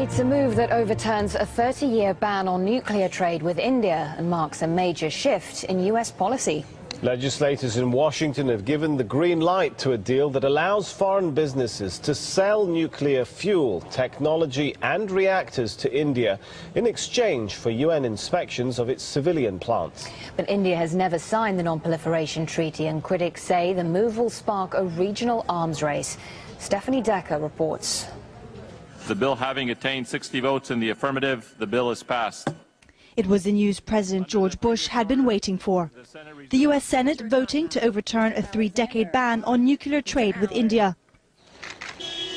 It's a move that overturns a 30-year ban on nuclear trade with India and marks a major shift in U.S. policy. Legislators in Washington have given the green light to a deal that allows foreign businesses to sell nuclear fuel, technology and reactors to India in exchange for UN inspections of its civilian plants. But India has never signed the non-proliferation treaty, and critics say the move will spark a regional arms race. Stephanie Decker reports. The bill having attained 60 votes in the affirmative, the bill is passed. It was the news President George Bush had been waiting for. The U.S. Senate voting to overturn a 3-decade ban on nuclear trade with India.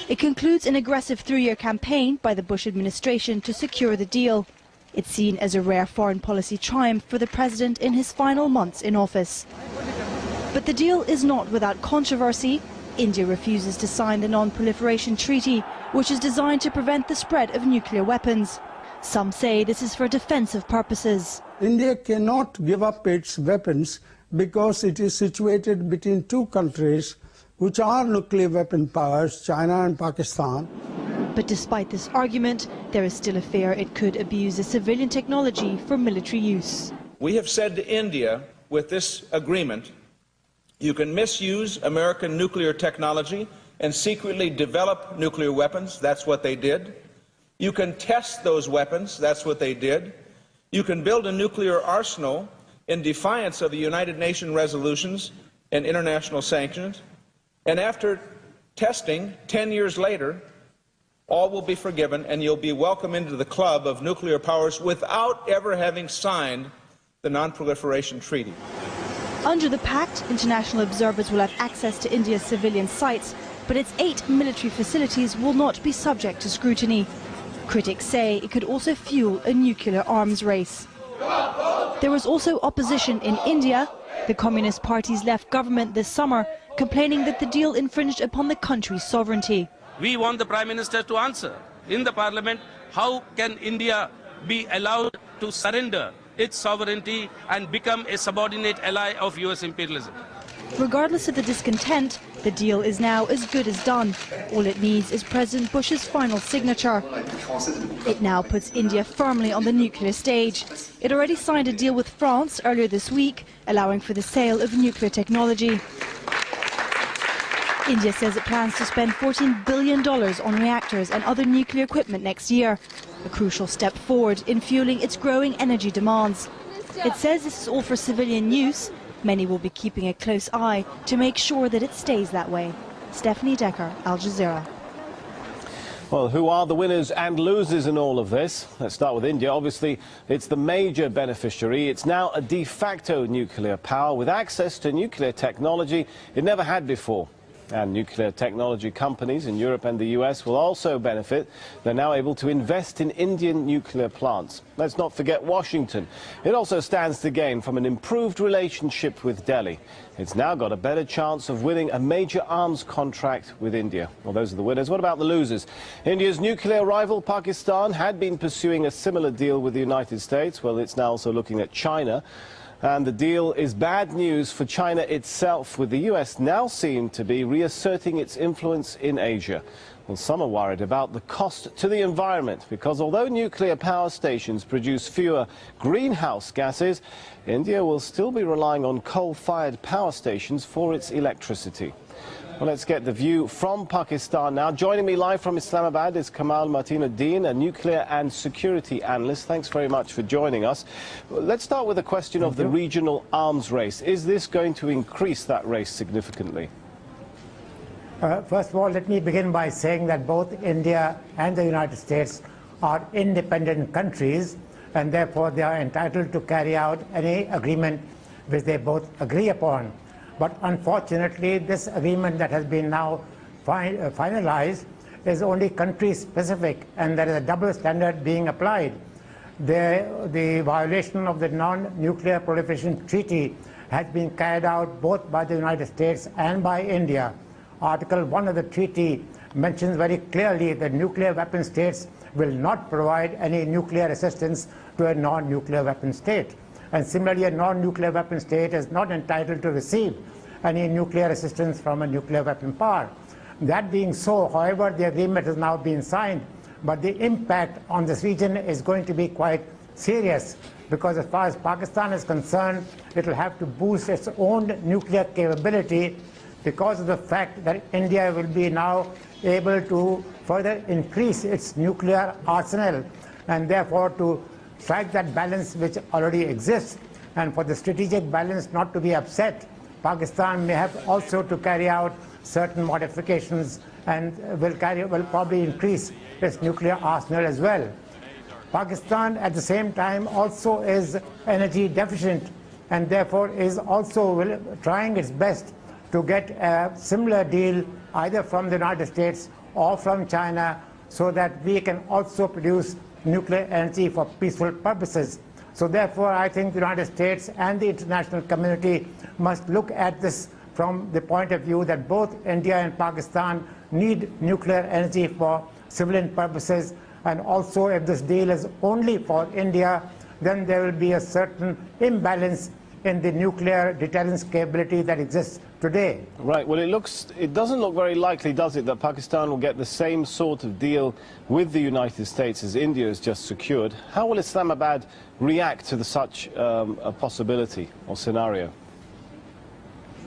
It concludes an aggressive 3-year campaign by the Bush administration to secure the deal. It's seen as a rare foreign policy triumph for the president in his final months in office. But the deal is not without controversy. India refuses to sign the non-proliferation treaty, which is designed to prevent the spread of nuclear weapons. Some say this is for defensive purposes. India cannot give up its weapons because it is situated between two countries which are nuclear weapon powers, China and Pakistan. But despite this argument, there is still a fear it could abuse the civilian technology for military use. We have said to India with this agreement, you can misuse American nuclear technology and secretly develop nuclear weapons. That's what they did. You can test those weapons. That's what they did. You can build a nuclear arsenal in defiance of the United Nations resolutions and international sanctions. And after testing, 10 years later, all will be forgiven and you'll be welcomed into the club of nuclear powers without ever having signed the non-proliferation treaty. Under the pact, international observers will have access to India's civilian sites, but its 8 military facilities will not be subject to scrutiny. Critics say it could also fuel a nuclear arms race. There was also opposition in India. The Communist Party's left government this summer, complaining that the deal infringed upon the country's sovereignty. We want the Prime Minister to answer in the Parliament, how can India be allowed to surrender its sovereignty and become a subordinate ally of US imperialism? Regardless of the discontent, the deal is now as good as done. All it needs is President Bush's final signature. It now puts India firmly on the nuclear stage. It already signed a deal with France earlier this week, allowing for the sale of nuclear technology. India says it plans to spend $14 billion on reactors and other nuclear equipment next year, a crucial step forward in fueling its growing energy demands. It says this is all for civilian use. Many will be keeping a close eye to make sure that it stays that way. Stephanie Decker, Al Jazeera. Well, who are the winners and losers in all of this? Let's start with India. Obviously, it's the major beneficiary. It's now a de facto nuclear power with access to nuclear technology it never had before. And nuclear technology companies in Europe and the US will also benefit. They're now able to invest in Indian nuclear plants. Let's not forget Washington. It also stands to gain from an improved relationship with Delhi. It's now got a better chance of winning a major arms contract with India. Well, those are the winners. What about the losers? India's nuclear rival Pakistan had been pursuing a similar deal with the United States. Well, it's now also looking at China. And the deal is bad news for China itself, with the US now seen to be reasserting its influence in Asia. Well, some are worried about the cost to the environment, because although nuclear power stations produce fewer greenhouse gases, India will still be relying on coal-fired power stations for its electricity. Well, let's get the view from Pakistan now. Joining me live from Islamabad is Kamal Martinuddin, a nuclear and security analyst. Thanks very much for joining us. Let's start with the question of the regional arms race. Is this going to increase that race significantly? First of all, let me begin by saying that both India and the United States are independent countries, and therefore they are entitled to carry out any agreement which they both agree upon. But unfortunately, this agreement that has been now finalized is only country-specific, and there is a double standard being applied. The violation of the non-nuclear proliferation treaty has been carried out both by the United States and by India. Article 1 of the treaty mentions very clearly that nuclear weapon states will not provide any nuclear assistance to a non-nuclear weapon state. And similarly, a non-nuclear weapon state is not entitled to receive any nuclear assistance from a nuclear weapon power. That being so, however, the agreement has now been signed but the impact on this region is going to be quite serious, because as far as Pakistan is concerned, it will have to boost its own nuclear capability because of the fact that India will be now able to further increase its nuclear arsenal, and therefore to strike that balance which already exists. And for the strategic balance not to be upset, Pakistan may have also to carry out certain modifications and will probably increase its nuclear arsenal as well. Pakistan at the same time also is energy deficient, and therefore is also trying its best to get a similar deal either from the United States or from China, so that we can also produce nuclear energy for peaceful purposes. So therefore, I think the United States and the international community must look at this from the point of view that both India and Pakistan need nuclear energy for civilian purposes, and also if this deal is only for India, then there will be a certain imbalance in the nuclear deterrence capability that exists today. Right. Well, it doesn't look very likely, does it, that Pakistan will get the same sort of deal with the United States as India has just secured. How will Islamabad react to such a possibility or scenario?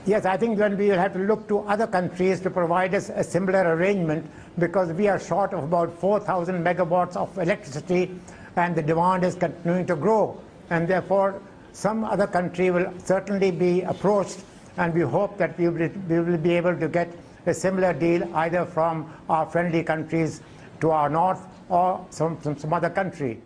Yes, I think then we will have to look to other countries to provide us a similar arrangement, because we are short of about 4,000 megawatts of electricity, and the demand is continuing to grow. And therefore, some other country will certainly be approached, and we hope that we will be able to get a similar deal either from our friendly countries to our north or some other country.